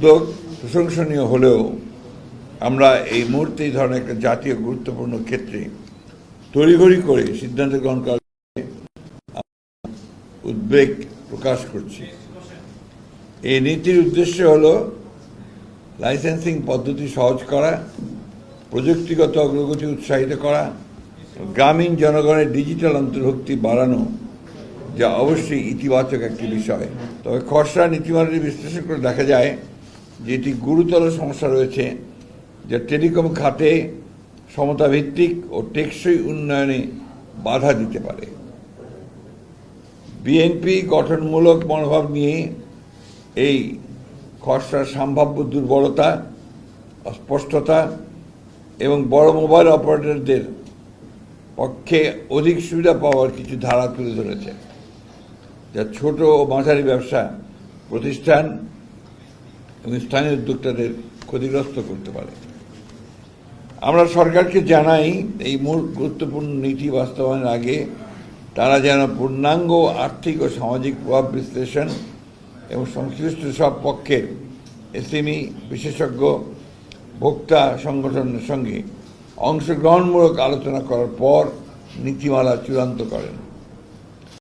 উদ্যোগ প্রশংসনীয় হলেও আমরা এই মুহূর্তে এই ধরনের একটা জাতীয় গুরুত্বপূর্ণ ক্ষেত্রে তড়িঘড়ি করে সিদ্ধান্ত গ্রহণ করার উদ্বেগ প্রকাশ করছি। এই নীতির উদ্দেশ্য হল লাইসেন্সিং পদ্ধতি সহজ করা, প্রযুক্তিগত অগ্রগতি উৎসাহিত করা, গ্রামীণ জনগণের ডিজিটাল অন্তর্ভুক্তি বাড়ানো, যা অবশ্যই ইতিবাচক একটি বিষয়। তবে খসড়া নীতিমালাটি বিশ্লেষণ করে দেখা যায় যে এটি গুরুতর সমস্যা রয়েছে, যা টেলিকম খাতে সমতাভিত্তিক ও টেকসই উন্নয়নে বাধা দিতে পারে। বিএনপি গঠনমূলক মনোভাব নিয়ে এই খসড়ার সম্ভাব্য দুর্বলতা, অস্পষ্টতা এবং বড় মোবাইল অপারেটরদের পক্ষে অধিক সুবিধা পাওয়ার কিছু ধারা তুলে ধরেছে, যা ছোট ও মাঝারি ব্যবসা প্রতিষ্ঠান এবং স্থানীয় উদ্যোক্তাদের ক্ষতিগ্রস্ত করতে পারে। আমরা সরকারকে জানাই এই মূল গুরুত্বপূর্ণ নীতি বাস্তবায়নের আগে তারা যেন পূর্ণাঙ্গ আর্থিক ও সামাজিক প্রভাব বিশ্লেষণ এবং সংশ্লিষ্ট সব পক্ষের এসএমই বিশেষজ্ঞ ভোক্তা সংগঠনের সঙ্গে অংশগ্রহণমূলক আলোচনা করার পর নীতিমালা চূড়ান্ত করেন।